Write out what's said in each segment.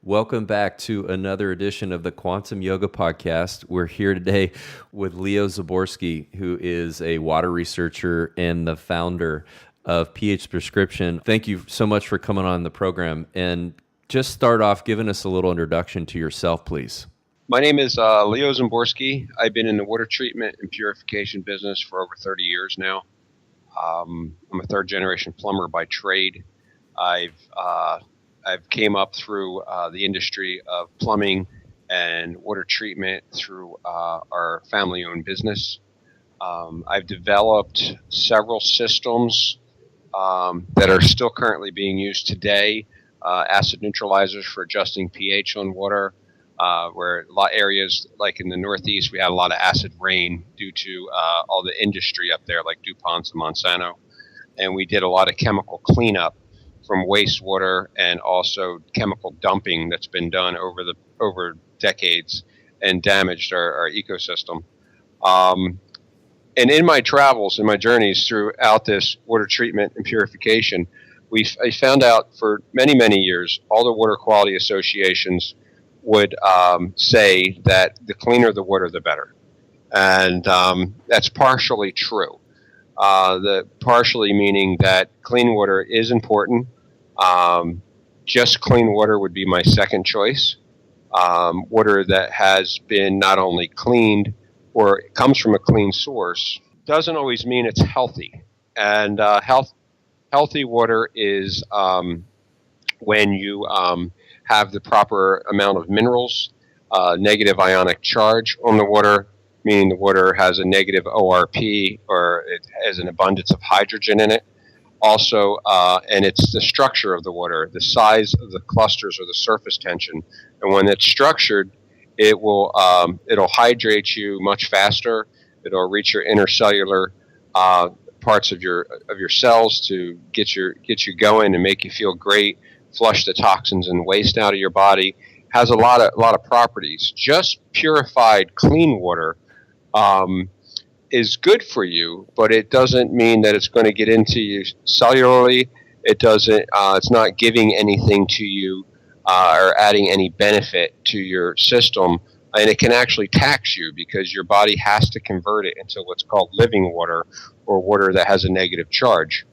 Welcome back to another edition of the Quantum Yoga Podcast. We're here today with Leo Szymborski, who is a water researcher and the founder of pH Prescription. Thank you so much for coming on the program. And just start off giving us a little introduction to yourself, please. My name is Leo Szymborski. I've been in the water treatment and purification business for over 30 years now. I'm a third-generation plumber by trade. I've came up through the industry of plumbing and water treatment through our family-owned business. I've developed several systems that are still currently being used today. Acid neutralizers for adjusting pH on water, where a lot of areas like in the Northeast, we had a lot of acid rain due to all the industry up there like DuPont and Monsanto. And we did a lot of chemical cleanup from wastewater and also chemical dumping that's been done over decades and damaged our ecosystem. And in my travels and my journeys throughout this water treatment and purification, I found out for many, many years, all the water quality associations would say that the cleaner the water, the better. And that's partially true. Partially meaning that clean water is important. Just clean water would be my second choice. Water that has been not only cleaned or comes from a clean source doesn't always mean it's healthy. And healthy water is when you have the proper amount of minerals, negative ionic charge on the water, meaning the water has a negative ORP or it has an abundance of hydrogen in it. Also, and it's the structure of the water, the size of the clusters or the surface tension. And when it's structured, it'll hydrate you much faster. It'll reach your intercellular parts of your cells to get you going and make you feel great. Flush the toxins and waste out of your body. Has a lot of properties. Just purified clean water is good for you, but it doesn't mean that it's going to get into you cellularly. It doesn't. It's not giving anything to you or adding any benefit to your system, and it can actually tax you because your body has to convert it into what's called living water or water that has a negative charge.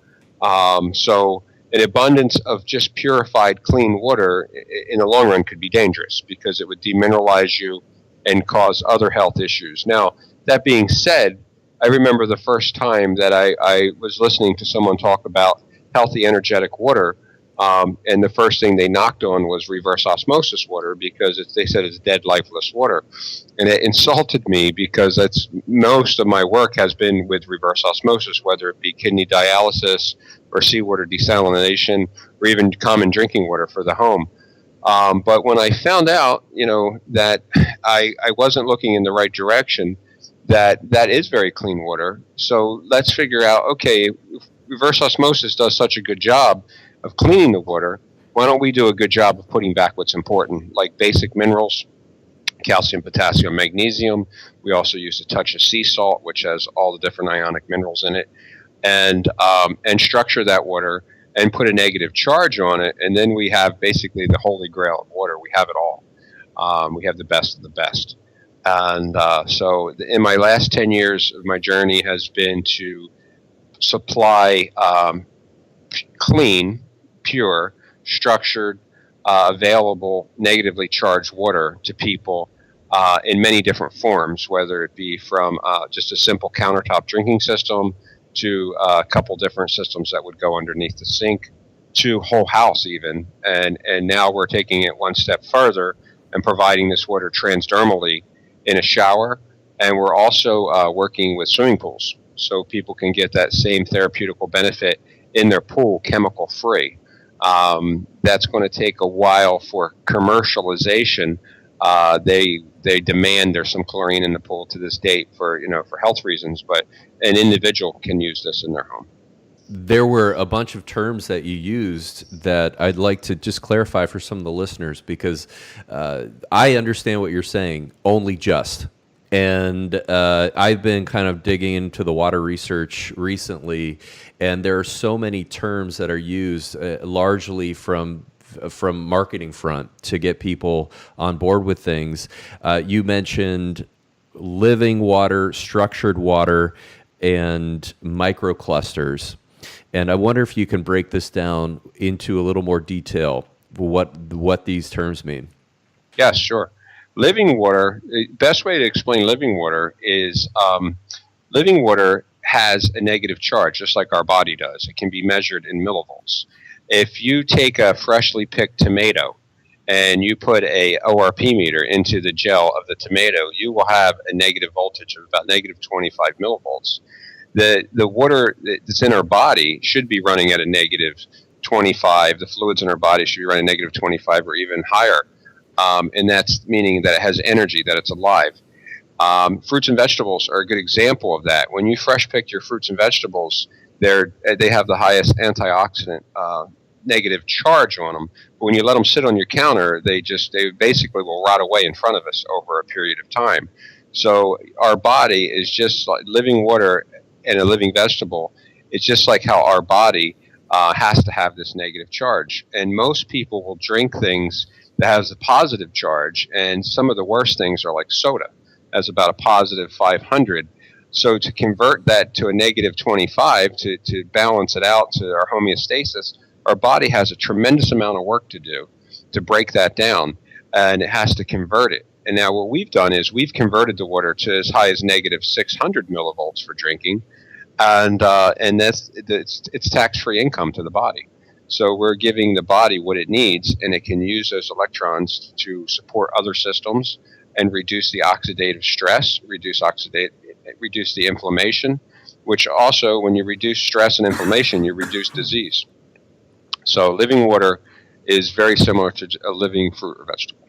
So an abundance of just purified clean water in the long run could be dangerous because it would demineralize you and cause other health issues. Now, that being said, I remember the first time that I was listening to someone talk about healthy, energetic water, and the first thing they knocked on was reverse osmosis water because they said it's dead, lifeless water. And it insulted me because most of my work has been with reverse osmosis, whether it be kidney dialysis or seawater desalination or even common drinking water for the home. But when I found out, that I wasn't looking in the right direction, that is very clean water. So let's figure out, okay, if reverse osmosis does such a good job of cleaning the water, why don't we do a good job of putting back what's important, like basic minerals, calcium, potassium, magnesium. We also use a touch of sea salt, which has all the different ionic minerals in it, and structure that water and put a negative charge on it, and then we have basically the holy grail of water. We have it all. We have the best of the best. And so in my last 10 years of my journey has been to supply clean, pure, structured, available, negatively charged water to people in many different forms, whether it be from just a simple countertop drinking system to a couple different systems that would go underneath the sink to whole house even. And now we're taking it one step further and providing this water transdermally in a shower, and we're also working with swimming pools so people can get that same therapeutical benefit in their pool chemical free. That's going to take a while for commercialization. They demand there's some chlorine in the pool to this date for health reasons, but an individual can use this in their home. There were a bunch of terms that you used that I'd like to just clarify for some of the listeners because I understand what you're saying, only just. And I've been kind of digging into the water research recently, and there are so many terms that are used largely from from marketing front to get people on board with things. You mentioned living water, structured water, and microclusters. And I wonder if you can break this down into a little more detail, what these terms mean. Yes, sure. Living water, the best way to explain living water is living water has a negative charge, just like our body does. It can be measured in millivolts. If you take a freshly picked tomato and you put a ORP meter into the gel of the tomato, you will have a negative voltage of about negative 25 millivolts. The water that's in our body should be running at a negative 25. The fluids in our body should be running negative 25 or even higher. And that's meaning that it has energy, that it's alive. Fruits and vegetables are a good example of that. When you fresh pick your fruits and vegetables, they have the highest antioxidant negative charge on them. But when you let them sit on your counter, they basically will rot away in front of us over a period of time. So our body is just like living water and a living vegetable. It's just like how our body has to have this negative charge. And most people will drink things that has a positive charge, and some of the worst things are like soda, has about a positive 500. So to convert that to a negative 25, to balance it out to our homeostasis, our body has a tremendous amount of work to do to break that down, and it has to convert it. And now what we've done is we've converted the water to as high as negative 600 millivolts for drinking, and it's tax-free income to the body. So we're giving the body what it needs, and it can use those electrons to support other systems and reduce the oxidative stress, reduce the inflammation, which also, when you reduce stress and inflammation, you reduce disease. So living water is very similar to a living fruit or vegetable.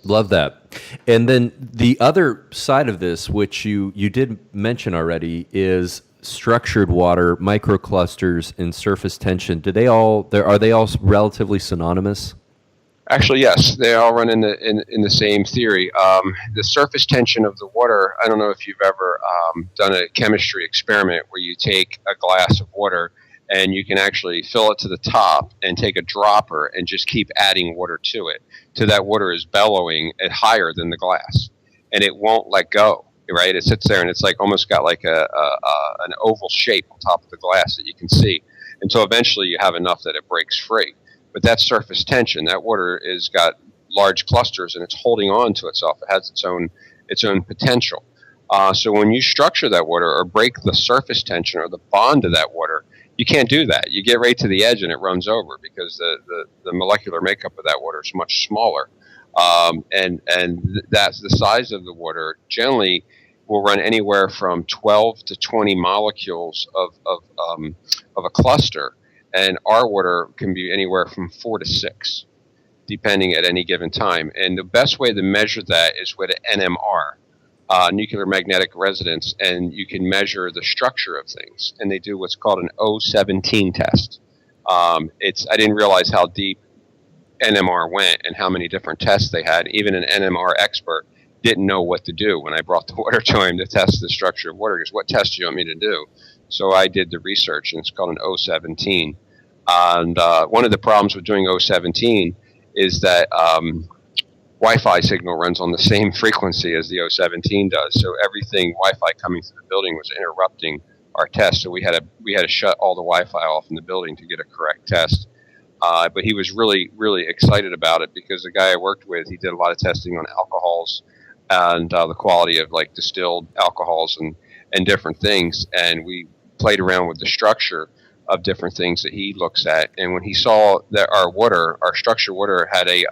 Love that. And then the other side of this, which you did mention already, is structured water, microclusters, and surface tension. Are they all relatively synonymous? Actually, yes, they all run in the same theory. The surface tension of the water. I don't know if you've ever done a chemistry experiment where you take a glass of water and you can actually fill it to the top and take a dropper and just keep adding water to it till that water is bellowing at higher than the glass, and it won't let go. Right? It sits there and it's like almost got like an oval shape on top of the glass that you can see, until eventually you have enough that it breaks free. But that's surface tension. That water is got large clusters and it's holding on to itself. It has its own potential. So when you structure that water or break the surface tension or the bond of that water, you can't do that. You get right to the edge and it runs over because the molecular makeup of that water is much smaller. And that's the size of the water generally will run anywhere from 12 to 20 molecules of a cluster, and our water can be anywhere from 4 to 6, depending at any given time. And the best way to measure that is with an NMR, nuclear magnetic resonance, and you can measure the structure of things. And they do what's called an O17 test. I didn't realize how deep NMR went and how many different tests they had. Even an NMR expert didn't know what to do when I brought the water to him to test the structure of water. He goes, "What test do you want me to do?" So I did the research, and it's called an O17. And one of the problems with doing O17 is that Wi-Fi signal runs on the same frequency as the O17 does. So everything Wi-Fi coming through the building was interrupting our test. So we had to shut all the Wi-Fi off in the building to get a correct test. But he was really, really excited about it because the guy I worked with, he did a lot of testing on alcohols and the quality of like distilled alcohols and different things. And we played around with the structure of different things that he looks at. And when he saw that our structured water had a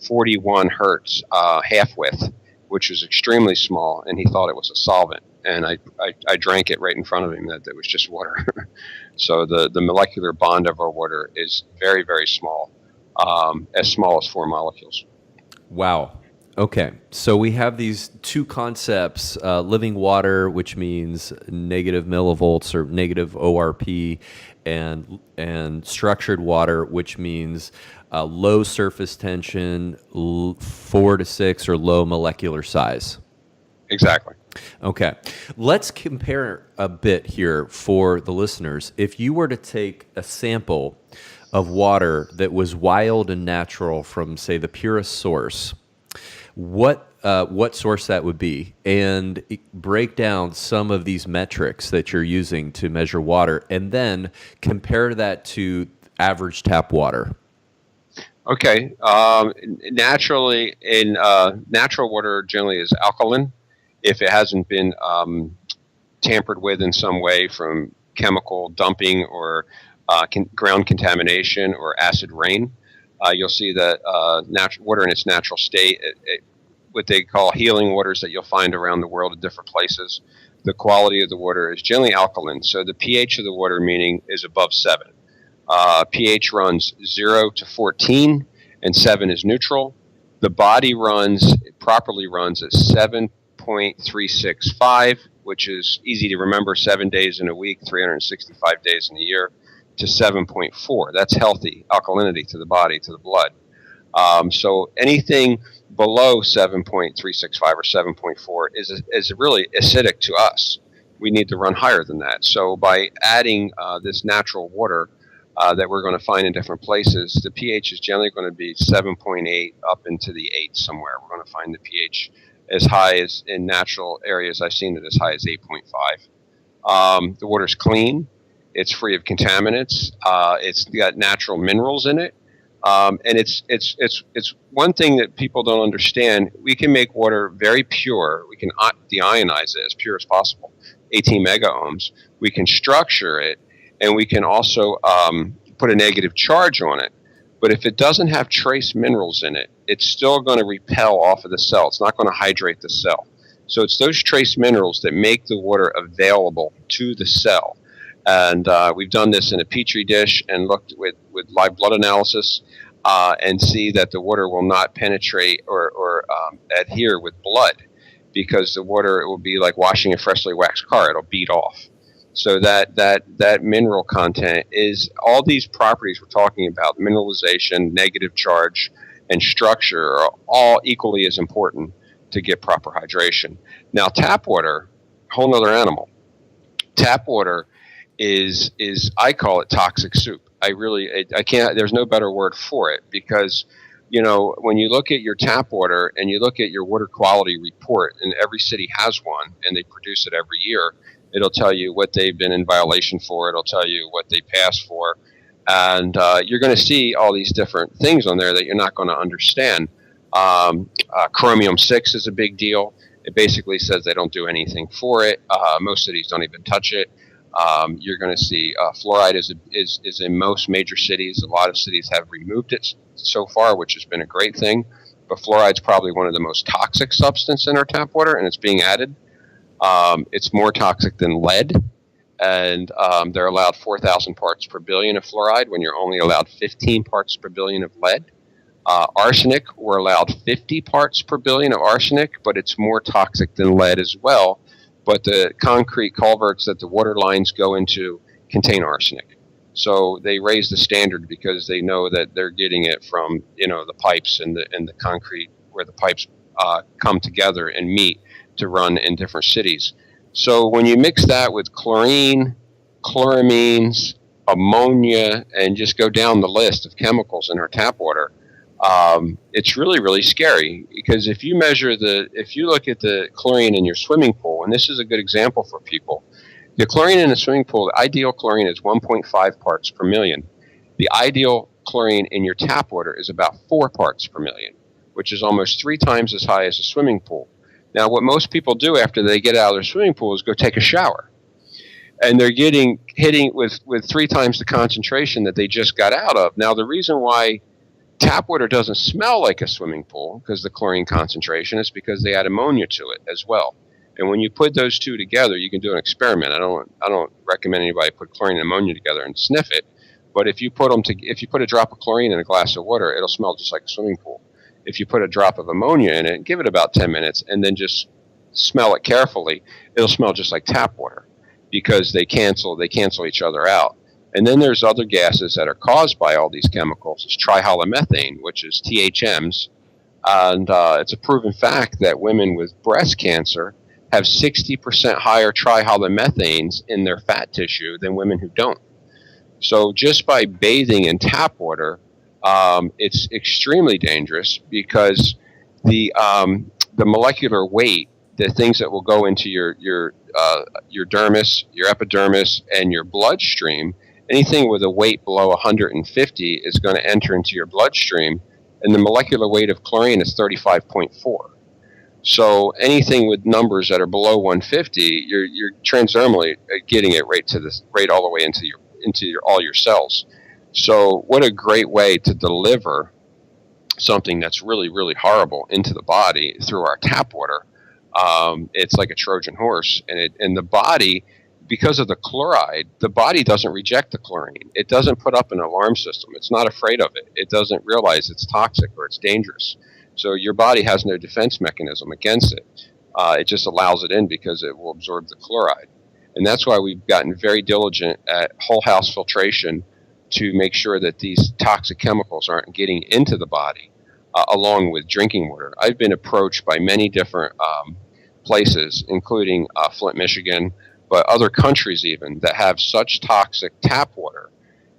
41 hertz half width, which was extremely small, and he thought it was a solvent. And I drank it right in front of him that it was just water. So the molecular bond of our water is very, very small, as small as 4 molecules. Wow. Okay. So we have these two concepts, living water, which means negative millivolts or negative ORP, and structured water, which means low surface tension, 4 to 6, or low molecular size. Exactly. Okay. Let's compare a bit here for the listeners. If you were to take a sample of water that was wild and natural from, say, the purest source, what source that would be, and break down some of these metrics that you're using to measure water, and then compare that to average tap water. Okay. Naturally, in natural water generally is alkaline if it hasn't been tampered with in some way from chemical dumping or ground contamination or acid rain. You'll see that water in its natural state, what they call healing waters that you'll find around the world in different places, the quality of the water is generally alkaline. So the pH of the water, meaning, is above 7. pH runs 0 to 14, and 7 is neutral. The body properly runs at 7.365, which is easy to remember, 7 days in a week, 365 days in a year, to 7.4. That's healthy alkalinity to the body, to the blood. So anything below 7.365 or 7.4 is really acidic to us. We need to run higher than that. So by adding this natural water that we're going to find in different places, the pH is generally going to be 7.8 up into the 8 somewhere. We're going to find the pH as high as in natural areas. I've seen it as high as 8.5. The water's clean. It's free of contaminants. It's got natural minerals in it. And it's one thing that people don't understand. We can make water very pure. We can deionize it as pure as possible, 18 megaohms. We can structure it, and we can also put a negative charge on it. But if it doesn't have trace minerals in it, it's still going to repel off of the cell. It's not going to hydrate the cell. So it's those trace minerals that make the water available to the cell. And we've done this in a petri dish and looked with live blood analysis and see that the water will not penetrate or adhere with blood, because the water, it will be like washing a freshly waxed car. It'll beat off. So that mineral content is all these properties we're talking about, mineralization, negative charge, and structure, are all equally as important to get proper hydration. Now, tap water, whole nother animal. Tap water is I call it toxic soup. I can't, there's no better word for it, because, you know, when you look at your tap water and you look at your water quality report, and every city has one and they produce it every year, it'll tell you what they've been in violation for. It'll tell you what they passed for. And you're going to see all these different things on there that you're not going to understand. Chromium-6 is a big deal. It basically says they don't do anything for it. Most cities don't even touch it. You're going to see fluoride is in most major cities. A lot of cities have removed it so far, which has been a great thing. But fluoride's probably one of the most toxic substances in our tap water, and it's being added. It's more toxic than lead, and they're allowed 4,000 parts per billion of fluoride when you're only allowed 15 parts per billion of lead. Arsenic, we're allowed 50 parts per billion of arsenic, but it's more toxic than lead as well. But the concrete culverts that the water lines go into contain arsenic. So they raise the standard because they know that they're getting it from, you know, the pipes and the concrete where the pipes come together and meet to run in different cities. So when you mix that with chlorine, chloramines, ammonia, and just go down the list of chemicals in our tap water, it's really, really scary, because if you look at the chlorine in your swimming pool, and this is a good example for people, the chlorine in a swimming pool, the ideal chlorine is 1.5 parts per million. The ideal chlorine in your tap water is about 4 parts per million, which is almost 3 times as high as a swimming pool. Now, what most people do after they get out of their swimming pool is go take a shower. And they're hitting with 3 times the concentration that they just got out of. Now, the reason why tap water doesn't smell like a swimming pool, because the chlorine concentration, is because they add ammonia to it as well. And when you put those two together, you can do an experiment. I don't recommend anybody put chlorine and ammonia together and sniff it. But if you put a drop of chlorine in a glass of water, it'll smell just like a swimming pool. If you put a drop of ammonia in it, give it about 10 minutes, and then just smell it carefully, it'll smell just like tap water, because they cancel each other out. And then there's other gases that are caused by all these chemicals. It's trihalomethane, which is THMs. And it's a proven fact that women with breast cancer have 60% higher trihalomethanes in their fat tissue than women who don't. So just by bathing in tap water, it's extremely dangerous because the molecular weight, the things that will go into your dermis, your epidermis, and your bloodstream, anything with a weight below 150 is going to enter into your bloodstream, and the molecular weight of chlorine is 35.4. So anything with numbers that are below 150, you're transdermally getting it right all the way into all your cells. So what a great way to deliver something that's really, really horrible into the body through our tap water. It's like a Trojan horse, and the body, because of the chloride, the body doesn't reject the chlorine. It doesn't put up an alarm system. It's not afraid of it. It doesn't realize it's toxic or it's dangerous. So your body has no defense mechanism against it. It just allows it in because it will absorb the chloride. And that's why we've gotten very diligent at whole house filtration to make sure that these toxic chemicals aren't getting into the body, along with drinking water. I've been approached by many different places, including Flint, Michigan, but other countries even, that have such toxic tap water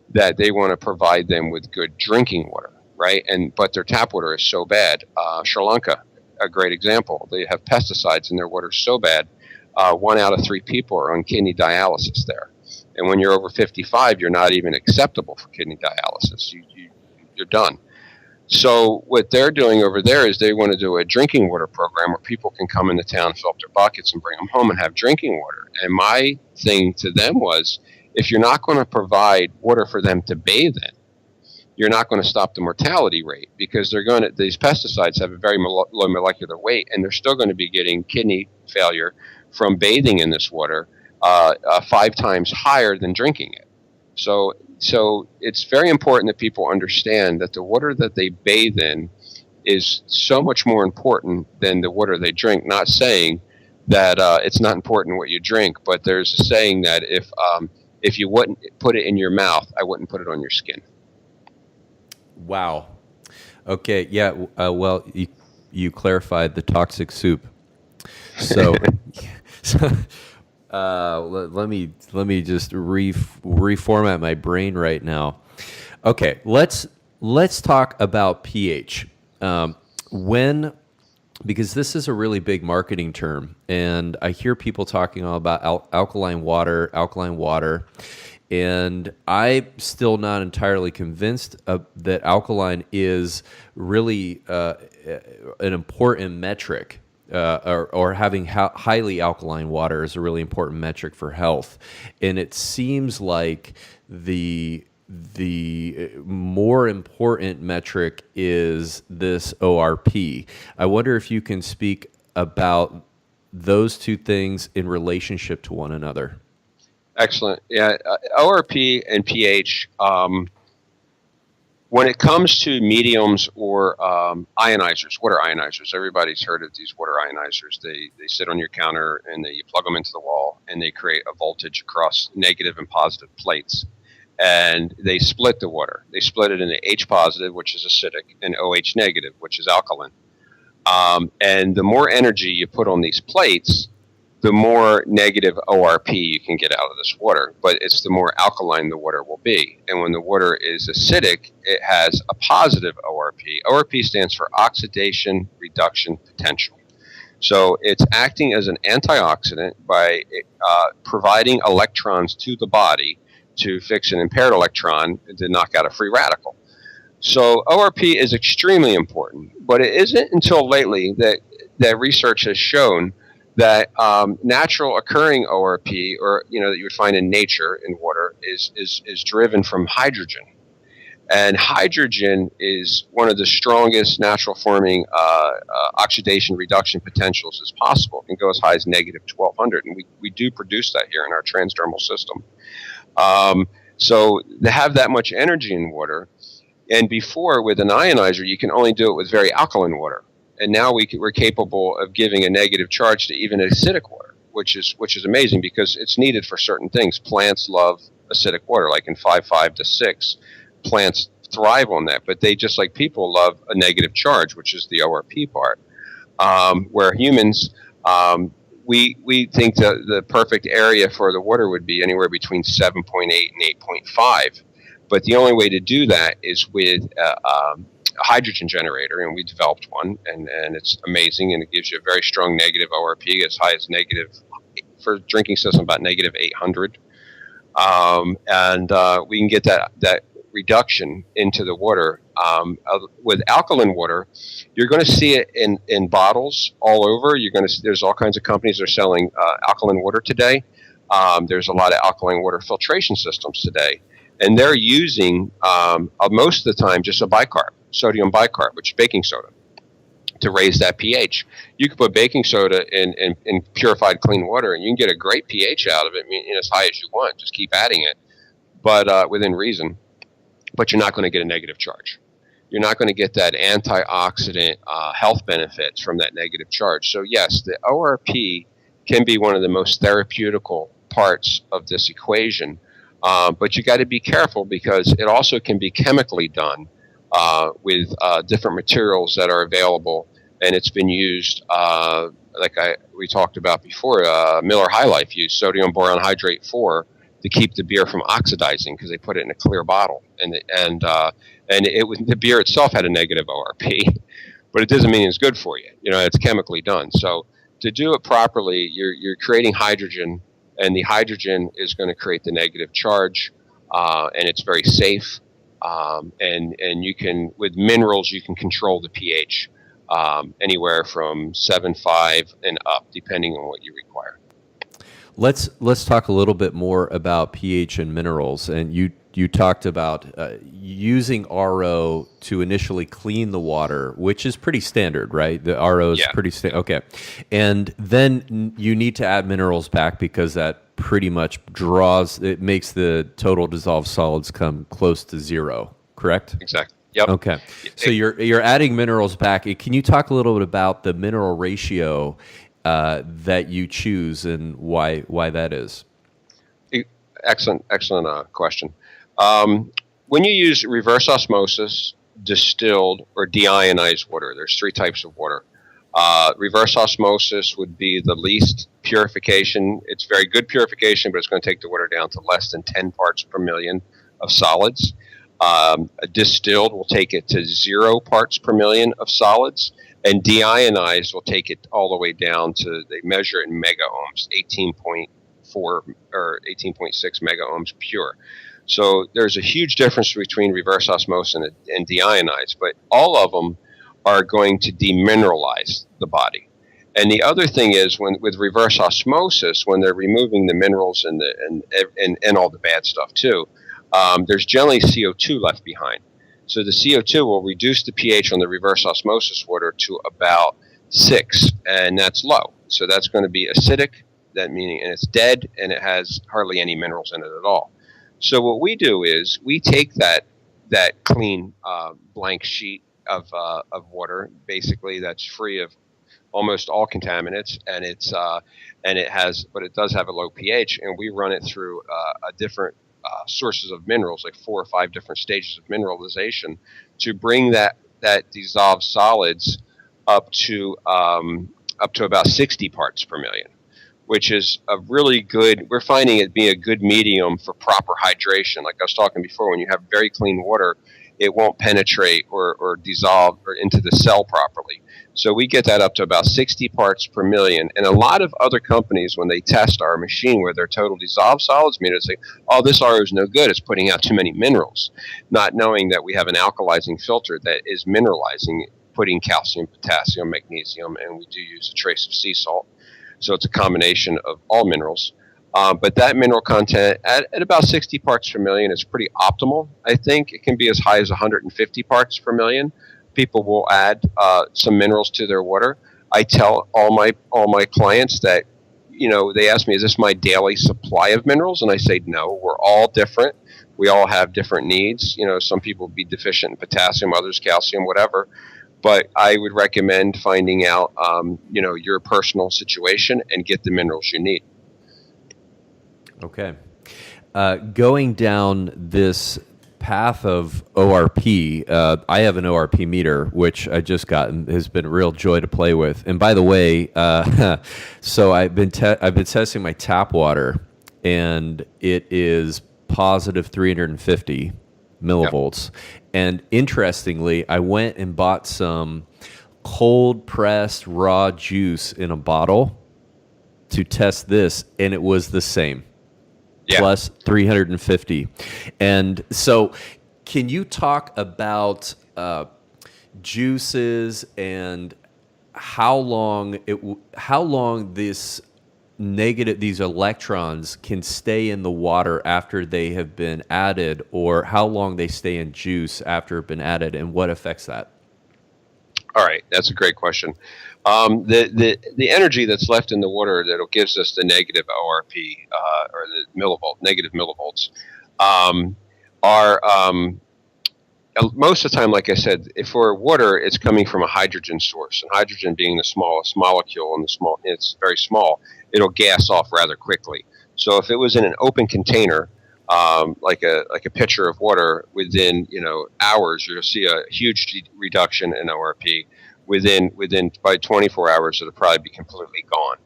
that they want to provide them with good drinking water, right? But their tap water is so bad. Sri Lanka, a great example. They have pesticides in their water so bad, 1 out of 3 people are on kidney dialysis there. And when you're over 55, you're not even acceptable for kidney dialysis. You're done. So what they're doing over there is they want to do a drinking water program where people can come into town, fill up their buckets, and bring them home and have drinking water. And my thing to them was, if you're not going to provide water for them to bathe in, you're not going to stop the mortality rate, because these pesticides have a very low molecular weight, and they're still going to be getting kidney failure from bathing in this water, 5 times higher than drinking it. So it's very important that people understand that the water that they bathe in is so much more important than the water they drink. Not saying that it's not important what you drink, but there's a saying that if you wouldn't put it in your mouth, I wouldn't put it on your skin. Wow. Okay. Yeah. Well, you clarified the toxic soup. So, let me just reformat my brain right now. Okay. Let's talk about pH. Because this is a really big marketing term, and I hear people talking all about alkaline water, and I'm still not entirely convinced that alkaline is really an important metric, or having highly alkaline water is a really important metric for health. And it seems like the more important metric is this ORP. I wonder if you can speak about those two things in relationship to one another. Excellent. Yeah, ORP and pH, when it comes to mediums or ionizers, water ionizers, everybody's heard of these water ionizers. They sit on your counter, and you plug them into the wall, and they create a voltage across negative and positive plates. And they split the water. They split it into H positive, which is acidic, and OH negative, which is alkaline. And the more energy you put on these plates, the more negative ORP you can get out of this water. But it's the more alkaline the water will be. And when the water is acidic, it has a positive ORP. ORP stands for oxidation reduction potential. So it's acting as an antioxidant by providing electrons to the body to fix an impaired electron and to knock out a free radical. So ORP is extremely important, but it isn't until lately that research has shown that natural occurring ORP, or that you would find in nature in water, is driven from hydrogen. And hydrogen is one of the strongest natural forming oxidation reduction potentials as possible. It can go as high as negative 1200, and we do produce that here in our transdermal system. So to have that much energy in water, and before with an ionizer, you can only do it with very alkaline water. And now we're capable of giving a negative charge to even acidic water, which is amazing because it's needed for certain things. Plants love acidic water, like in 5.5 to 6. Plants thrive on that, but they, just like people, love a negative charge, which is the ORP part. Where humans, we think that the perfect area for the water would be anywhere between 7.8 and 8.5. But the only way to do that is with a hydrogen generator, and we developed one, and it's amazing, and it gives you a very strong negative ORP, as high as negative, for drinking system, about negative 800. We can get that reduction into the water. With alkaline water, you're going to see it in bottles all over. There's all kinds of companies that are selling alkaline water today. There's a lot of alkaline water filtration systems today, and they're using most of the time just a bicarb, sodium bicarb, which is baking soda, to raise that pH. You can put baking soda in purified clean water, and you can get a great pH out of it, as high as you want. Just keep adding it, but within reason. But you're not going to get a negative charge. You're not going to get that antioxidant health benefits from that negative charge. So yes, the ORP can be one of the most therapeutical parts of this equation, but you got to be careful because it also can be chemically done with different materials that are available, and it's been used we talked about before. Miller High Life used sodium boron hydrate 4 to keep the beer from oxidizing because they put it in a clear bottle, and the beer itself had a negative ORP, but it doesn't mean it's good for you. It's chemically done. So to do it properly, you're creating hydrogen, and the hydrogen is going to create the negative charge, and it's very safe. And you can, with minerals, you can control the pH anywhere from 7.5 and up, depending on what you require. Let's talk a little bit more about pH and minerals. And you talked about using RO to initially clean the water, which is pretty standard, right? The RO is pretty standard. Okay. And then you need to add minerals back because that pretty much makes the total dissolved solids come close to zero, correct? Exactly. Yep. Okay. So you're adding minerals back. Can you talk a little bit about the mineral ratio that you choose and why that is? Excellent question. When you use reverse osmosis, distilled, or deionized water, there's 3 types of water. Reverse osmosis would be the least purification. It's very good purification, but it's going to take the water down to less than 10 parts per million of solids. A distilled will take it to 0 parts per million of solids. And deionized will take it all the way down to, they measure it in megaohms, 18.4 or 18.6 megaohms pure. So there's a huge difference between reverse osmosis and deionized, but all of them are going to demineralize the body. And the other thing is, with reverse osmosis, when they're removing the minerals and all the bad stuff too, there's generally CO2 left behind. So the CO2 will reduce the pH on the reverse osmosis water to about 6, and that's low. So that's going to be acidic, and it's dead, and it has hardly any minerals in it at all. So what we do is we take that clean blank sheet of water, basically that's free of almost all contaminants, and it does have a low pH, and we run it through a different sources of minerals, like 4 or 5 different stages of mineralization, to bring that dissolved solids up to about 60 parts per million, which is a really good. We're finding it being a good medium for proper hydration. Like I was talking before, when you have very clean water, it won't penetrate or dissolve or into the cell properly. So we get that up to about 60 parts per million. And a lot of other companies, when they test our machine with their total dissolved solids meter, say, oh, this RO is no good. It's putting out too many minerals, not knowing that we have an alkalizing filter that is mineralizing, putting calcium, potassium, magnesium, and we do use a trace of sea salt. So it's a combination of all minerals. But that mineral content at about 60 parts per million is pretty optimal. I think it can be as high as 150 parts per million. People will add some minerals to their water. I tell all my clients that, they ask me, is this my daily supply of minerals? And I say, no, we're all different. We all have different needs. Some people will be deficient in potassium, others calcium, whatever. But I would recommend finding out, your personal situation and get the minerals you need. Okay. Going down this path of ORP. I have an ORP meter, which I just gotten, has been a real joy to play with. And by the way, so I've been testing my tap water, and it is positive 350 millivolts. Yep. And interestingly, I went and bought some cold pressed raw juice in a bottle to test this, and it was the same. Yeah. Plus 350. And so can you talk about juices and how long these electrons can stay in the water after they have been added, or how long they stay in juice after it's been added, and what affects that? All right, that's a great question. The energy that's left in the water that gives us the negative ORP or the negative millivolts are most of the time, like I said, if for water, it's coming from a hydrogen source, and hydrogen being the smallest molecule, and it's very small, it'll gas off rather quickly. So if it was in an open container, like a pitcher of water, within hours, you'll see a huge reduction in ORP. Within by 24 hours, it'll probably be completely gone.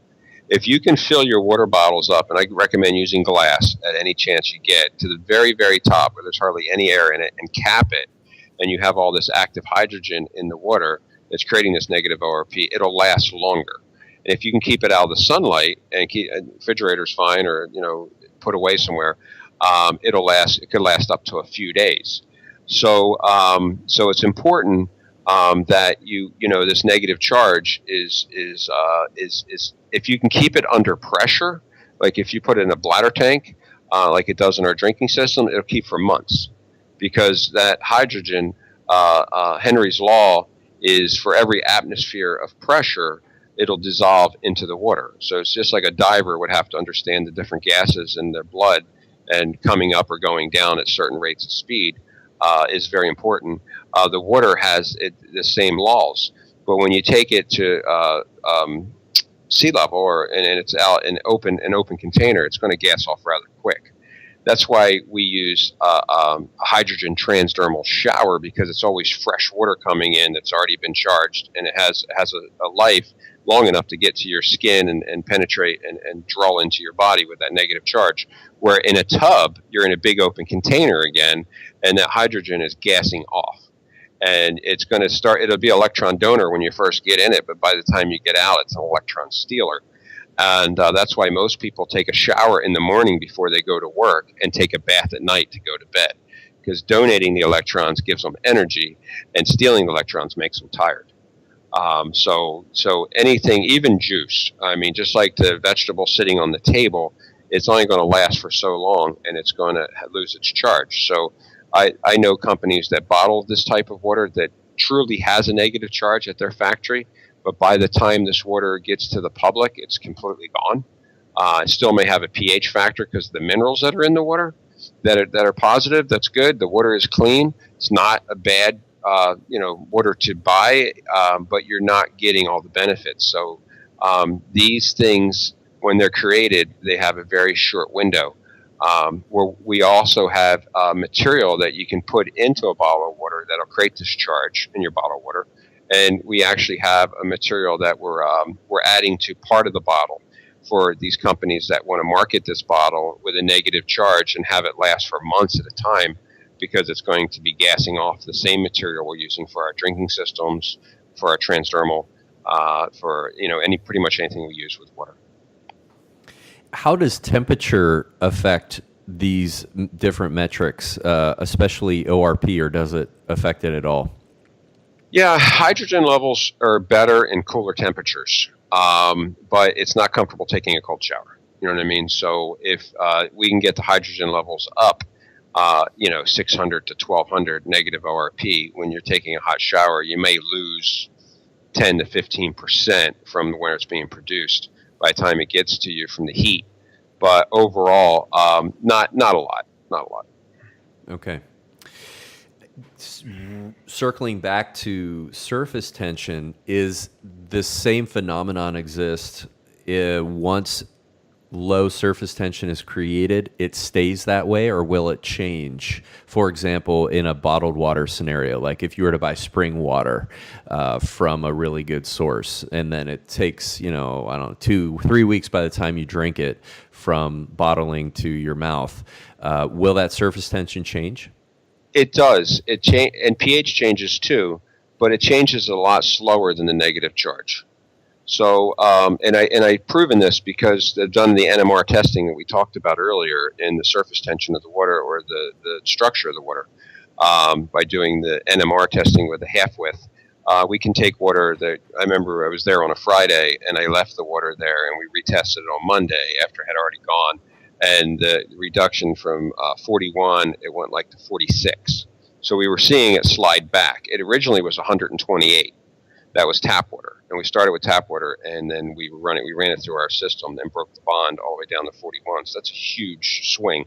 If you can fill your water bottles up, and I recommend using glass at any chance you get, to the very, very top where there's hardly any air in it, and cap it, and you have all this active hydrogen in the water that's creating this negative ORP, it'll last longer. And if you can keep it out of the sunlight, and keep refrigerator's fine, or put away somewhere, it'll last. It could last up to a few days. So it's important that this negative charge is if you can keep it under pressure, like if you put it in a bladder tank, like it does in our drinking system, it'll keep for months, because that hydrogen, Henry's law is for every atmosphere of pressure, it'll dissolve into the water. So it's just like a diver would have to understand the different gases in their blood, and coming up or going down at certain rates of speed is very important. The water has the same laws, but when you take it to sea level, and it's out in an open container, it's going to gas off rather quick. That's why we use a hydrogen transdermal shower, because it's always fresh water coming in that's already been charged, and it has a life long enough to get to your skin and penetrate and draw into your body with that negative charge. Where in a tub, you're in a big open container again, and that hydrogen is gassing off. And it's going to start, it'll be electron donor when you first get in it, but by the time you get out, it's an electron stealer. And that's why most people take a shower in the morning before they go to work, and take a bath at night to go to bed. Because donating the electrons gives them energy, and stealing the electrons makes them tired. So anything, even juice, I mean, just like the vegetable sitting on the table, it's only going to last for so long, and it's going to lose its charge. So I know companies that bottle this type of water that truly has a negative charge at their factory, but by the time this water gets to the public, it's completely gone. It still may have a pH factor because of the minerals that are in the water that are positive. That's good. The water is clean. It's not a bad water to buy, but you're not getting all the benefits. So these things, when they're created, they have a very short window. Where we also have material that you can put into a bottle of water that'll create this charge in your bottle of water, and we actually have a material that we're adding to part of the bottle for these companies that want to market this bottle with a negative charge and have it last for months at a time, because it's going to be gassing off the same material we're using for our drinking systems, for our transdermal, for pretty much anything we use with water. How does temperature affect these different metrics, especially ORP, or does it affect it at all? Yeah, hydrogen levels are better in cooler temperatures, but it's not comfortable taking a cold shower. You know what I mean? So if we can get the hydrogen levels up, 600 to 1200 negative ORP, when you're taking a hot shower, you may lose 10 to 15% from where it's being produced by the time it gets to you from the heat. But overall, not a lot. Okay. Circling back to surface tension, is the same phenomenon exist once low surface tension is created, it stays that way, or will it change? For example, in a bottled water scenario, like if you were to buy spring water from a really good source, and then it takes, I don't know, 2-3 weeks by the time you drink it from bottling to your mouth, will that surface tension change? It does. And pH changes too, but it changes a lot slower than the negative charge. So, and I've proven this because they've done the NMR testing that we talked about earlier in the surface tension of the water, or the structure of the water, by doing the NMR testing with a half width. We can take water that, I remember I was there on a Friday and I left the water there, and we retested it on Monday after it had already gone. And the reduction from 41, it went like to 46. So we were seeing it slide back. It originally was 128. That was tap water. And we started with tap water, and then we ran it through our system, and broke the bond all the way down to 41. So that's a huge swing.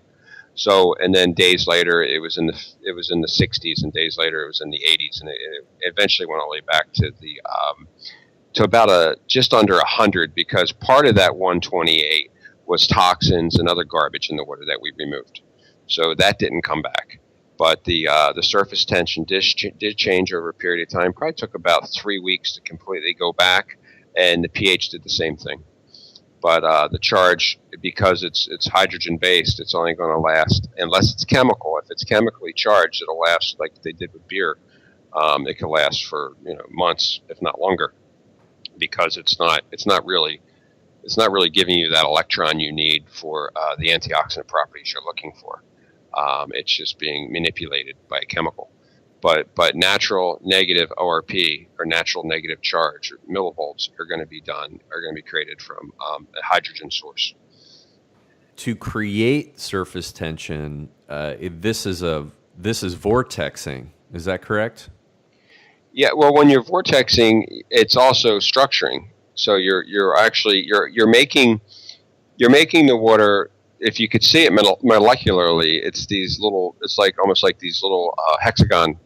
So, and then days later, it was in the 60s, and days later, it was in the 80s, and it eventually went all the way back to the to about just under 100, because part of that 128 was toxins and other garbage in the water that we removed. So that didn't come back. But the surface tension did change over a period of time. Probably took about 3 weeks to completely go back, and the pH did the same thing. But the charge, because it's hydrogen based, it's only going to last, unless it's chemical. If it's chemically charged, it'll last like they did with beer. It can last for months, if not longer, because it's not really giving you that electron you need for the antioxidant properties you're looking for. It's just being manipulated by a chemical. But natural negative ORP, or natural negative charge, or millivolts, are going to be created from a hydrogen source. To create surface tension, this is vortexing. Is that correct? Yeah. Well, when you're vortexing, it's also structuring. So you're making the water. If you could see it molecularly, it's almost like these little hexagon,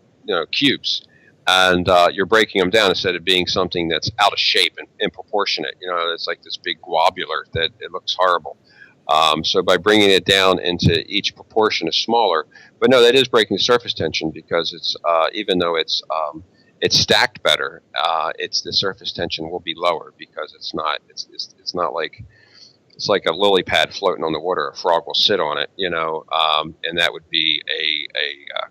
cubes, and you're breaking them down instead of being something that's out of shape and improportionate. It's like this big globular that it looks horrible. So by bringing it down into each proportion is smaller, but no, that is breaking the surface tension, because it's even though it's stacked better, the surface tension will be lower, because it's not like. It's like a lily pad floating on the water. A frog will sit on it, and that would be a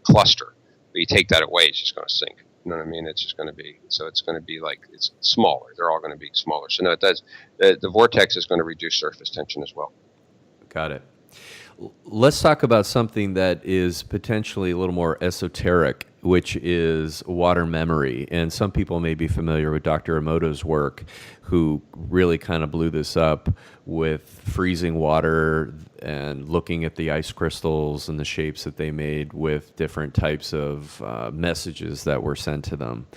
cluster. But you take that away, it's just going to sink. You know what I mean? It's just going to be, so it's going to be like, it's smaller. They're all going to be smaller. So no, it does. The vortex is going to reduce surface tension as well. Got it. Let's talk about something that is potentially a little more esoteric, which is water memory. And some people may be familiar with Dr. Emoto's work, who really kind of blew this up with freezing water and looking at the ice crystals and the shapes that they made with different types of messages that were sent to them.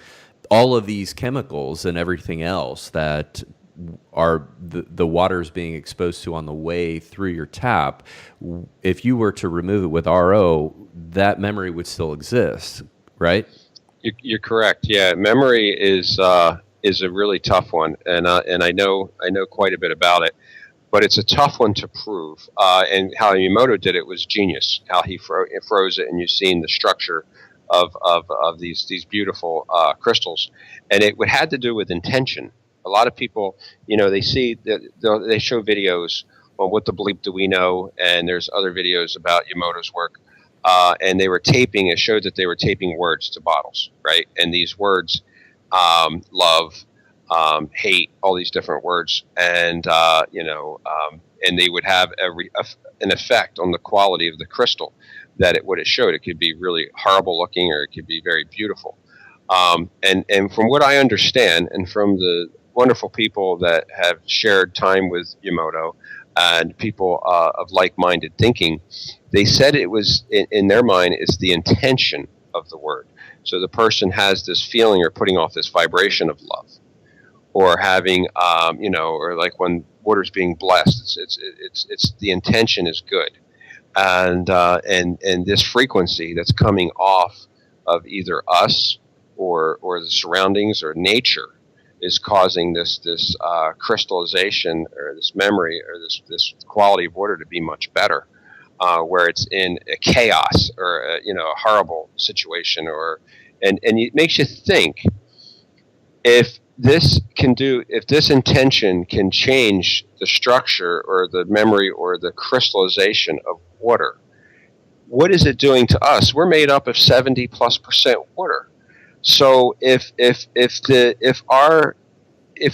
All of these chemicals and everything else that are the water's being exposed to on the way through your tap, if you were to remove it with RO, that memory would still exist, right? You're correct. Yeah, memory is a really tough one, and I know quite a bit about it, but it's a tough one to prove. And how Emoto did it was genius. How he froze it, and you've seen the structure of these beautiful crystals, and it had to do with intention. A lot of people, they see that they show videos on what the bleep do we know, and there's other videos about Emoto's work, and they were taping. It showed that they were taping words to bottles, right? And these words, love, hate, all these different words, and and they would have an effect on the quality of the crystal that it would have showed. It could be really horrible looking, or it could be very beautiful. And from what I understand, and from the wonderful people that have shared time with Emoto and people of like-minded thinking, they said it was, in their mind, it's the intention of the word. So the person has this feeling or putting off this vibration of love, or having, or like when water's being blessed, it's the intention is good, and this frequency that's coming off of either us or the surroundings or nature is causing this crystallization or this memory or this quality of water to be much better, where it's in a chaos or a horrible situation, and it makes you think, if this intention can change the structure or the memory or the crystallization of water, what is it doing to us? We're made up of 70+% water. So if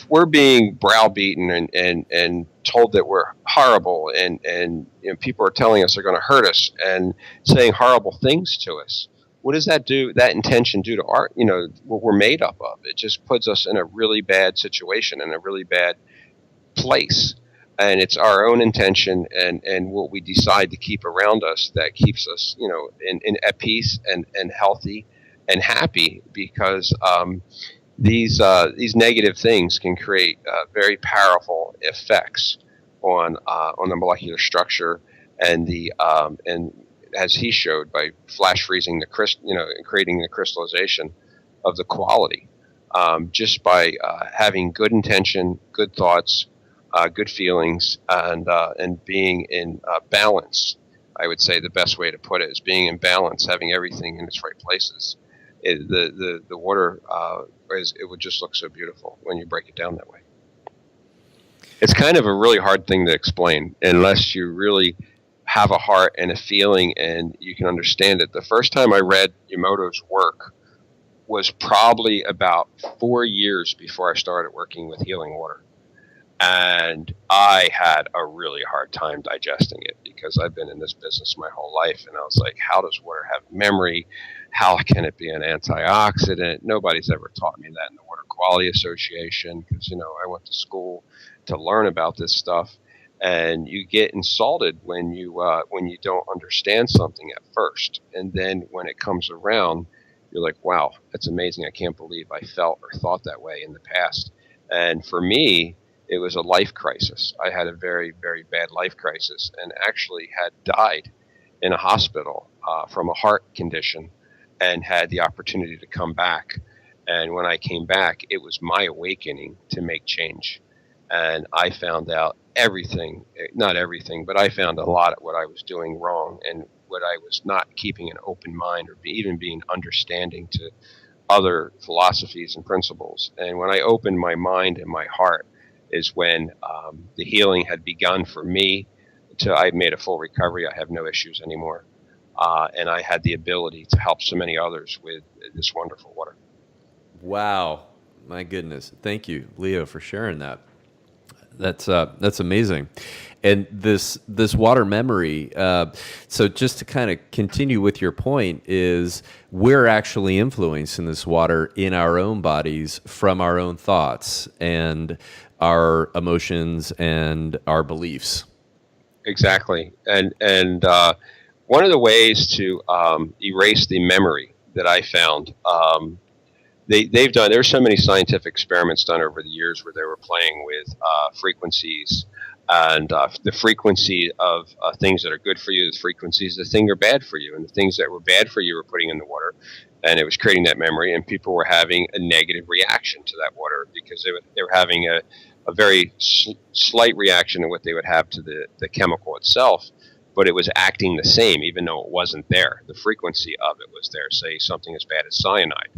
we're being browbeaten and told that we're horrible, and people are telling us they're going to hurt us and saying horrible things to us, what does that intention do to what we're made up of? It just puts us in a really bad situation, in a really bad place. And it's our own intention and what we decide to keep around us that keeps us, at peace and healthy and happy, because these negative things can create very powerful effects on the molecular structure and as he showed, by flash freezing and creating the crystallization of the quality, just by having good intention, good thoughts, good feelings, and being in balance. I would say the best way to put it is being in balance, having everything in its right places. The water it would just look so beautiful when you break it down that way. It's kind of a really hard thing to explain unless you really have a heart and a feeling and you can understand it. The first time I read Emoto's work was probably about 4 years before I started working with healing water. And I had a really hard time digesting it because I've been in this business my whole life. And I was like, how does water have memory? How can it be an antioxidant? Nobody's ever taught me that in the Water Quality Association, because, I went to school to learn about this stuff. And you get insulted when you don't understand something at first. And then when it comes around, you're like, wow, that's amazing. I can't believe I felt or thought that way in the past. And for me, it was a life crisis. I had a very, very bad life crisis and actually had died in a hospital from a heart condition and had the opportunity to come back. And when I came back, it was my awakening to make change. And I found out not everything, but I found a lot of what I was doing wrong and what I was not keeping an open mind or even being understanding to other philosophies and principles. And when I opened my mind and my heart is when the healing had begun for me. I made a full recovery. I have no issues anymore. And I had the ability to help so many others with this wonderful water. Wow. My goodness. Thank you, Leo, for sharing that. That's amazing. And this water memory, so just to kind of continue with your point, is we're actually influencing this water in our own bodies from our own thoughts and our emotions and our beliefs. Exactly. And one of the ways to erase the memory that I found, there's so many scientific experiments done over the years where they were playing with frequencies and the frequency of things that are good for you, the frequencies of things that are bad for you, and the things that were bad for you were putting in the water, and it was creating that memory, and people were having a negative reaction to that water because they were having a very slight reaction to what they would have to the chemical itself, but it was acting the same even though it wasn't there. The frequency of it was there, say something as bad as cyanide.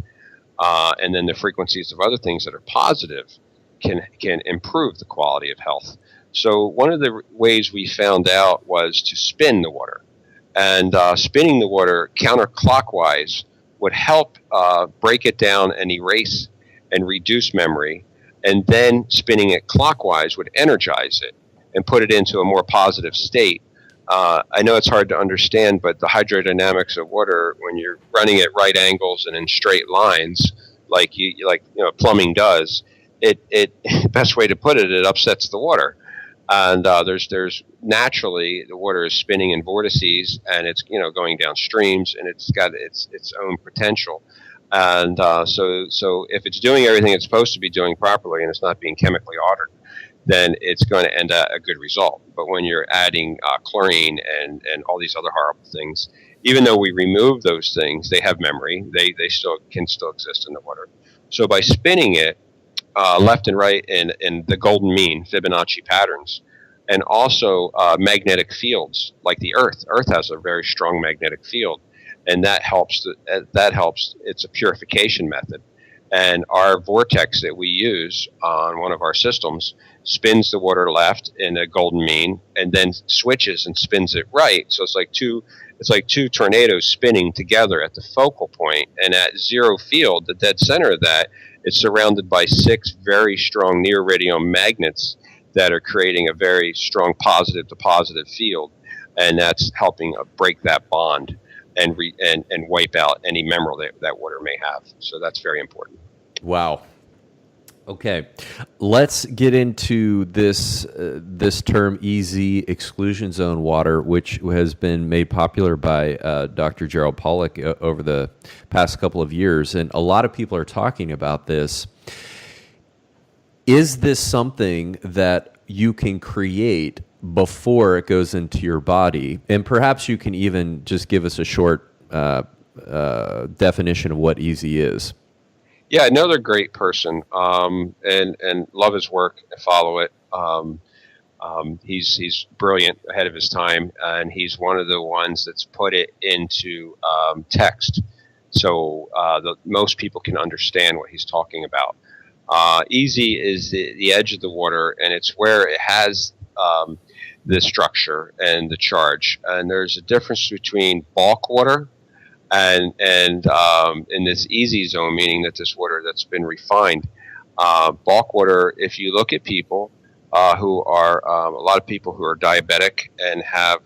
And then the frequencies of other things that are positive can improve the quality of health. So one of the ways we found out was to spin the water. And spinning the water counterclockwise would help break it down and erase and reduce memory. And then spinning it clockwise would energize it and put it into a more positive state. I know it's hard to understand, but the hydrodynamics of water, when you're running at right angles and in straight lines, like plumbing does, best way to put it, it upsets the water. And there's naturally the water is spinning in vortices, and it's going down streams, and it's got its own potential. And so if it's doing everything it's supposed to be doing properly and it's not being chemically altered, then it's going to end at a good result. But when you're adding chlorine and all these other horrible things, even though we remove those things, they have memory. They still can exist in the water. So by spinning it, left and right in the golden mean Fibonacci patterns, and also magnetic fields like the Earth. Earth has a very strong magnetic field, and that helps. That helps. It's a purification method, and our vortex that we use on one of our systems spins the water left in a golden mean, and then switches and spins it right. So it's like two tornadoes spinning together at the focal point, and at zero field, the dead center of that, it's surrounded by 6 very strong near-iridium magnets that are creating a very strong positive to positive field, and that's helping break that bond and wipe out any mineral that water may have. So that's very important. Wow. Okay, let's get into this term EZ, exclusion zone water, which has been made popular by Dr. Gerald Pollack over the past couple of years, and a lot of people are talking about this. Is this something that you can create before it goes into your body? And perhaps you can even just give us a short definition of what EZ is. Yeah, another great person, and love his work and follow it. He's brilliant, ahead of his time, and he's one of the ones that's put it into text, so most people can understand what he's talking about. EZ is the edge of the water, and it's where it has the structure and the charge. And there's a difference between bulk water and in this EZ zone, meaning that this water that's been refined. Bulk water, if you look at people who are, a lot of people who are diabetic and have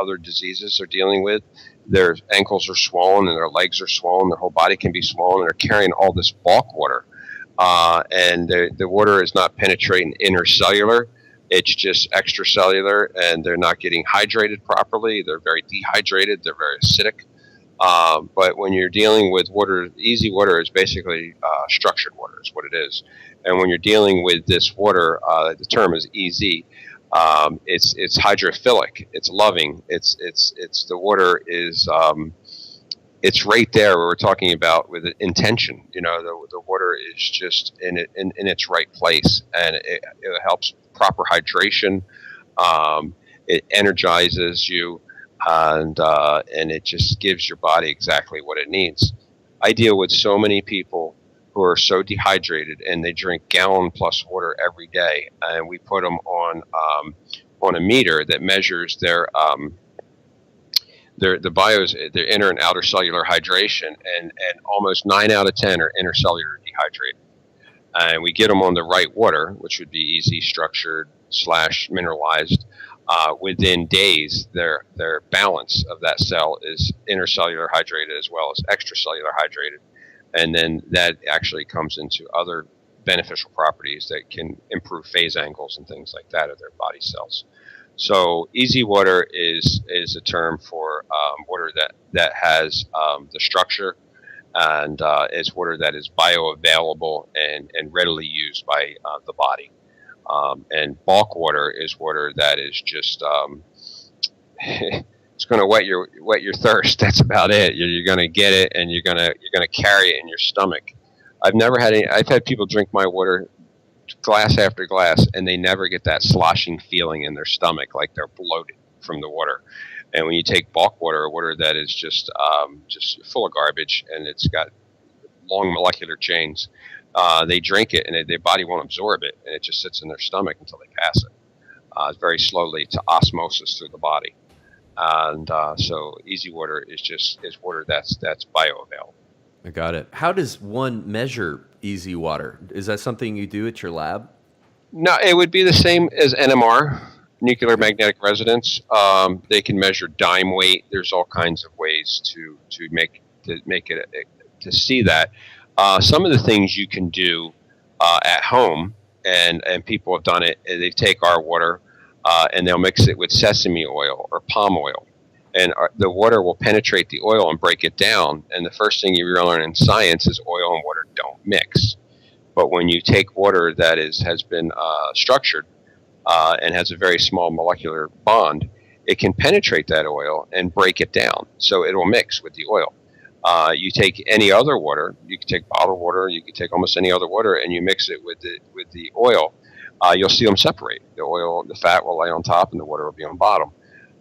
other diseases they're dealing with, their ankles are swollen and their legs are swollen, their whole body can be swollen, and they're carrying all this bulk water. And the water is not penetrating intercellular. It's just extracellular, and they're not getting hydrated properly. They're very dehydrated. They're very acidic. But when you're dealing with water, easy water is basically structured water is what it is. And when you're dealing with this water, the term is EZ. It's hydrophilic. It's loving. It's the water is it's right there where we're talking about with intention. You know, the water is just in its right place, and it helps proper hydration. It energizes you. And it just gives your body exactly what it needs. I deal with so many people who are so dehydrated, and they drink gallon plus water every day, and we put them on a meter that measures their inner and outer cellular hydration, and almost 9 out of 10 are intercellular dehydrated. And we get them on the right water, which would be easy structured / mineralized. Within days, their balance of that cell is intercellular hydrated as well as extracellular hydrated, and then that actually comes into other beneficial properties that can improve phase angles and things like that of their body cells. So easy water is a term for water that has the structure, and it's water that is bioavailable and readily used by the body. And bulk water is water that is just it's going to wet your thirst. That's about it. You're going to get it, and you're going to carry it in your stomach. I've had people drink my water glass after glass, and they never get that sloshing feeling in their stomach like they're bloated from the water. And when you take bulk water, water that is just full of garbage, and it's got long molecular chains, they drink it, and their body won't absorb it, and it just sits in their stomach until they pass it, very slowly to osmosis through the body. And so easy water is water that's bioavailable. I got it. How does one measure easy water? Is that something you do at your lab? No, it would be the same as NMR, nuclear magnetic resonance. They can measure dime weight. There's all kinds of ways to make it to see that. Some of the things you can do at home, and people have done it. They take our water and they'll mix it with sesame oil or palm oil, and the water will penetrate the oil and break it down. And the first thing you learn in science is oil and water don't mix. But when you take water that has been structured and has a very small molecular bond, it can penetrate that oil and break it down, so it will mix with the oil. You take any other water, you can take bottled water, you can take almost any other water, and you mix it with the oil. You'll see them separate. The fat will lay on top, and the water will be on bottom.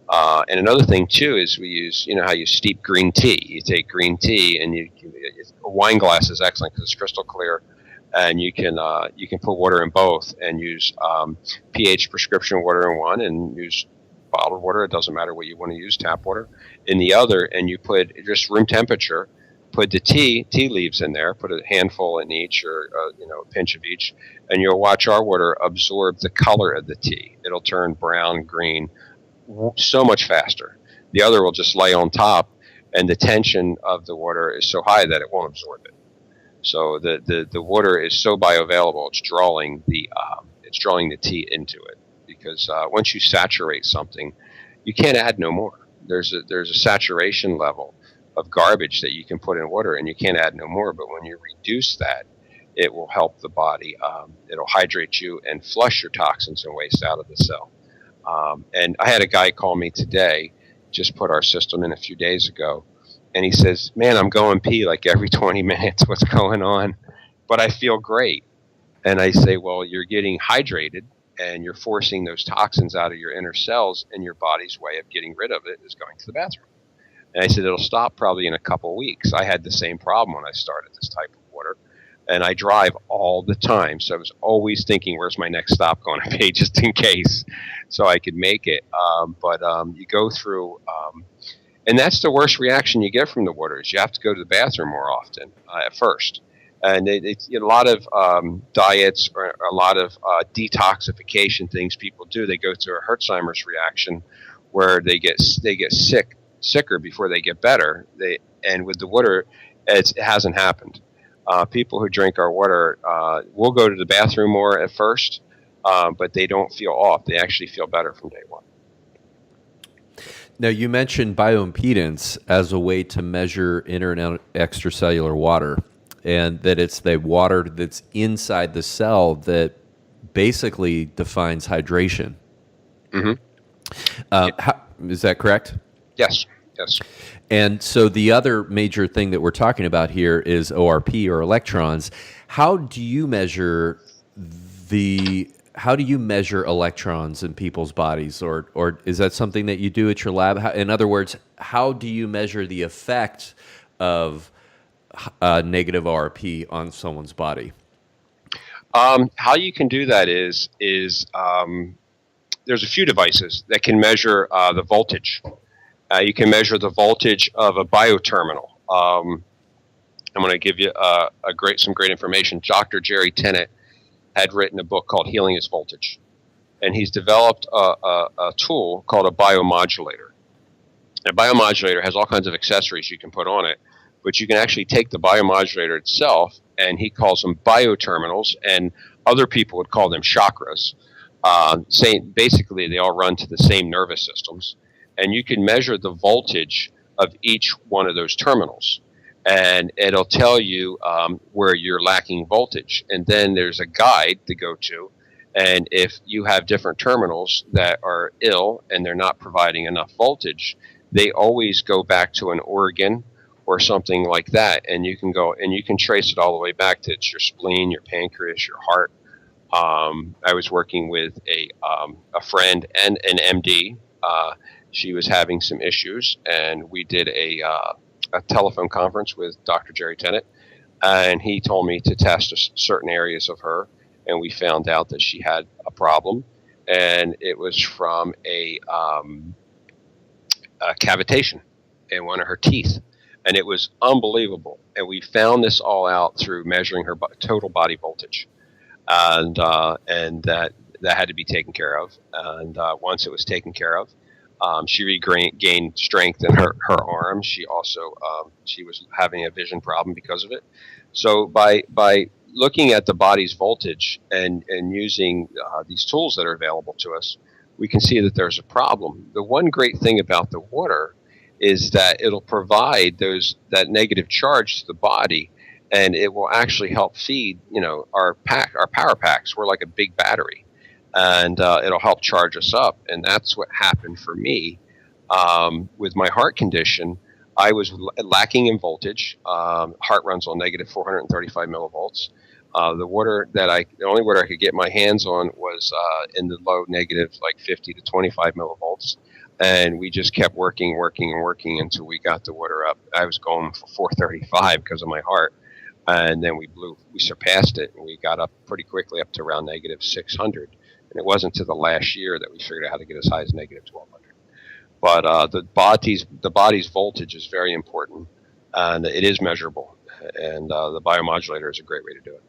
And another thing too is we use, how you steep green tea. You take green tea, and a wine glass is excellent because it's crystal clear, and you can put water in both and use pH prescription water in one, and use bottled water. It doesn't matter what you want to use, tap water in the other, and you put just room temperature. Put the tea leaves in there. Put a handful in each, or a pinch of each, and you'll watch our water absorb the color of the tea. It'll turn brown, green, so much faster. The other will just lay on top, and the tension of the water is so high that it won't absorb it. So the water is so bioavailable, it's drawing the tea into it, because once you saturate something, you can't add no more. There's a saturation level of garbage that you can put in water, and you can't add no more. But when you reduce that, it will help the body. It'll hydrate you and flush your toxins and waste out of the cell. And I had a guy call me today, just put our system in a few days ago, and he says, "Man, I'm going pee like every 20 minutes. What's going on? But I feel great." And I say, "Well, you're getting hydrated, and you're forcing those toxins out of your inner cells, and your body's way of getting rid of it is going to the bathroom." And I said, "It'll stop probably in a couple of weeks." I had the same problem when I started this type of water, and I drive all the time. So I was always thinking, where's my next stop going to be, just in case, so I could make it. But you go through, and that's the worst reaction you get from the water, is you have to go to the bathroom more often at first. And it's a lot of diets, or a lot of detoxification things people do. They go through a Herxheimer's reaction, where they get sicker before they get better. And with the water, it hasn't happened. People who drink our water will go to the bathroom more at first, but they don't feel off. They actually feel better from day one. Now, you mentioned bioimpedance as a way to measure inter and extracellular water, and that it's the water that's inside the cell that basically defines hydration. Mm-hmm. Is that correct? Yes. And so the other major thing that we're talking about here is ORP, or electrons. How do you measure electrons in people's bodies, or is that something that you do at your lab? In other words, how do you measure the effect of negative ORP on someone's body? How you can do that is there's a few devices that can measure the voltage. You can measure the voltage of a bioterminal. I'm going to give you some great information. Dr. Jerry Tennant had written a book called Healing is Voltage, and he's developed a tool called a biomodulator. A biomodulator has all kinds of accessories you can put on it, but you can actually take the biomodulator itself, and he calls them bioterminals, and other people would call them chakras. Saying basically they all run to the same nervous systems. And you can measure the voltage of each one of those terminals, and it'll tell you where you're lacking voltage. And then there's a guide to go to, and if you have different terminals that are ill and they're not providing enough voltage, they always go back to an organ or something like that, and you can go and you can trace it all the way back to your spleen, your pancreas, your heart. I was working with a friend and an MD. She was having some issues, and we did a telephone conference with Dr. Jerry Tennant, and he told me to test certain areas of her, and we found out that she had a problem, and it was from a cavitation in one of her teeth, and it was unbelievable. And we found this all out through measuring her total body voltage, and that had to be taken care of. And once it was taken care of, she regained strength in her arm. She also she was having a vision problem because of it. So by looking at the body's voltage and using these tools that are available to us, we can see that there's a problem. The one great thing about the water is that it'll provide that negative charge to the body, and it will actually help feed our power packs. We're like a big battery. And it'll help charge us up. And that's what happened for me with my heart condition. I was lacking in voltage. Heart runs on negative 435 millivolts. The only water I could get my hands on was in the low negative, like 50 to 25 millivolts. And we just kept working until we got the water up. I was going for 435 because of my heart. And then we surpassed it, and we got up pretty quickly up to around negative 600. And it wasn't until the last year that we figured out how to get as high as negative 1200. But the body's voltage is very important, and it is measurable. And the biomodulator is a great way to do it.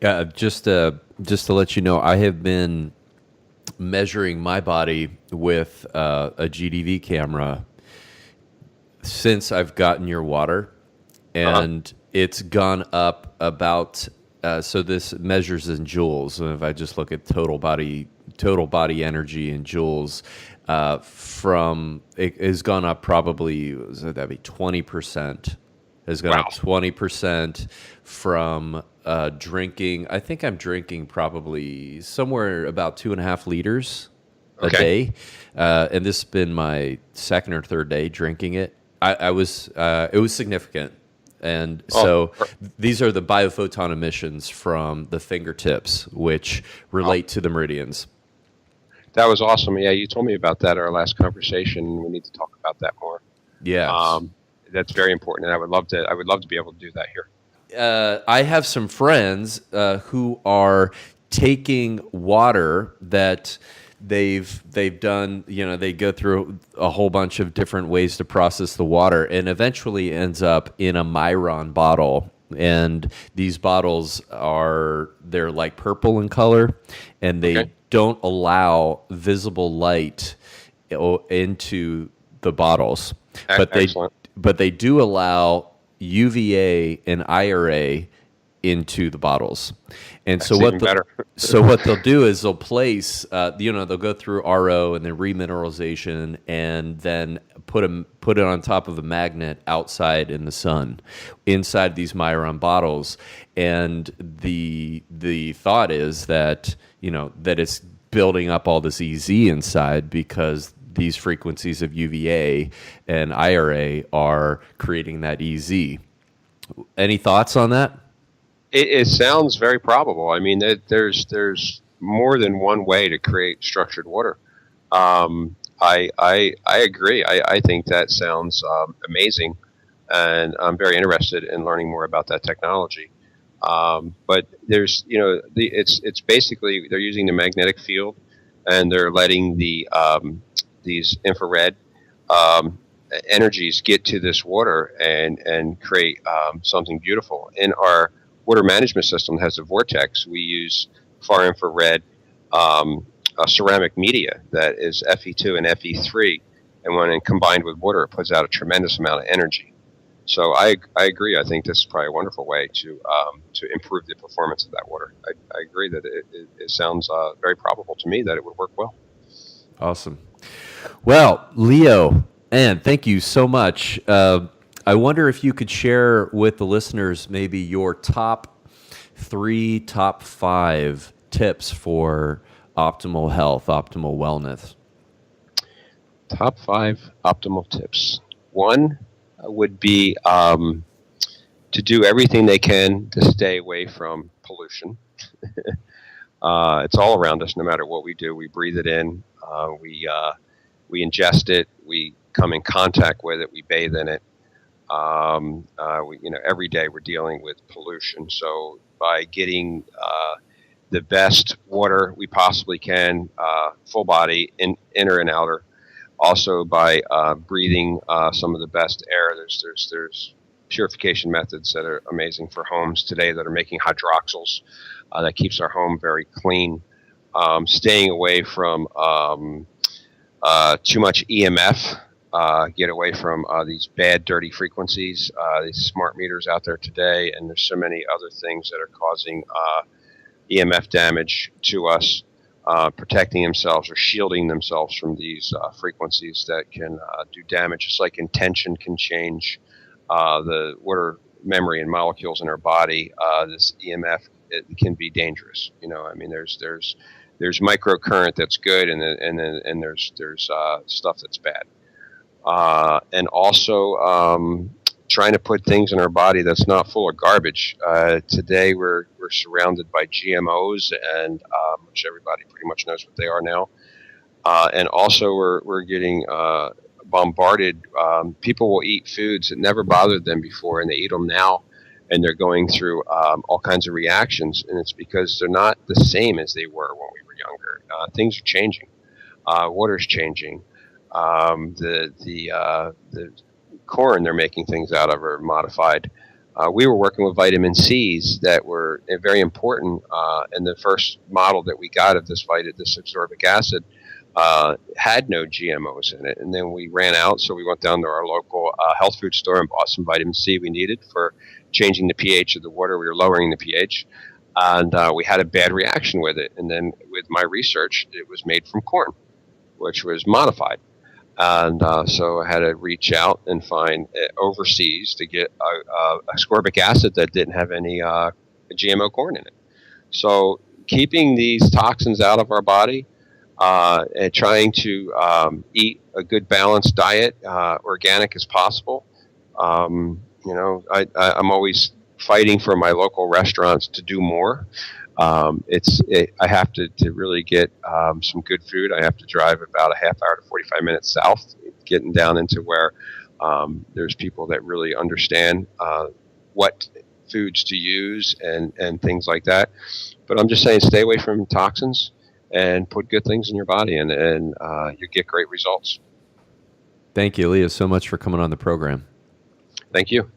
Yeah, just to let you know, I have been measuring my body with a GDV camera since I've gotten your water, and it's gone up about. So this measures in joules, and if I just look at total body energy in joules, it has gone up probably, that'd be 20%. Has gone up 20% from drinking. I think I'm drinking probably somewhere about 2.5 liters a day, and this has been my second or third day drinking it. It was significant. And so these are the biophoton emissions from the fingertips, which relate to the meridians. That was awesome. Yeah, you told me about that in our last conversation. We need to talk about that more. Yeah, that's very important, and I would love to be able to do that here. I have some friends who are taking water that they've done, they go through a whole bunch of different ways to process the water, and eventually ends up in a Myron bottle. And these bottles they're like purple in color, and they don't allow visible light into the bottles. But they do allow UVA and IRA into the bottles. And so what they'll do is they'll place, they'll go through RO and then remineralization, and then put it on top of a magnet outside in the sun, inside these Myron bottles. And the thought is that that it's building up all this EZ inside, because these frequencies of UVA and IRA are creating that EZ. Any thoughts on that? It sounds very probable. I mean, there's more than one way to create structured water. I agree. I think that sounds amazing, and I'm very interested in learning more about that technology. But there's, it's basically they're using the magnetic field, and they're letting these infrared energies get to this water and create something beautiful. In our water management system that has a Vortex, we use far infrared ceramic media that is Fe2 and Fe3, and when combined with water, it puts out a tremendous amount of energy. So I agree. I think this is probably a wonderful way to improve the performance of that water. I agree that it sounds very probable to me that it would work well. Awesome. Well, Leo, and thank you so much. I wonder if you could share with the listeners maybe your top 3, top 5 tips for optimal health, optimal wellness. Top 5 optimal tips. 1 would be to do everything they can to stay away from pollution. It's all around us. No matter what we do, we breathe it in, we ingest it, we come in contact with it, we bathe in it. Every day we're dealing with pollution. So by getting the best water we possibly can, full body, inner and outer, also by breathing some of the best air. There's purification methods that are amazing for homes today that are making hydroxyls that keeps our home very clean. Staying away from too much EMF. Get away from these bad, dirty frequencies, these smart meters out there today, and there's so many other things that are causing EMF damage to us, protecting themselves or shielding themselves from these frequencies that can do damage. Just like intention can change the water memory and molecules in our body, this EMF, it can be dangerous. There's microcurrent that's good, and there's stuff that's bad. and also trying to put things in our body that's not full of garbage. Today we're surrounded by GMOs, and which everybody pretty much knows what they are now. And also we're getting bombarded. People will eat foods that never bothered them before, and they eat them now, and they're going through all kinds of reactions, and it's because they're not the same as they were when we were younger. Things are changing. Water's changing. The corn they're making things out of are modified. We were working with vitamin C's that were very important, and the first model that we got of this ascorbic acid had no GMOs in it, and then we ran out, so we went down to our local health food store and bought some vitamin C we needed for changing the pH of the water. We were lowering the pH, and we had a bad reaction with it. And then with my research, it was made from corn, which was modified. And so I had to reach out and find overseas to get ascorbic acid that didn't have any GMO corn in it. So keeping these toxins out of our body, and trying to eat a good balanced diet, organic as possible. I'm always fighting for my local restaurants to do more. I have to really get some good food. I have to drive about a half hour to 45 minutes south, getting down into where there's people that really understand what foods to use and things like that. But I'm just saying, stay away from toxins and put good things in your body, and you get great results. Thank you, Leo, so much for coming on the program. Thank you.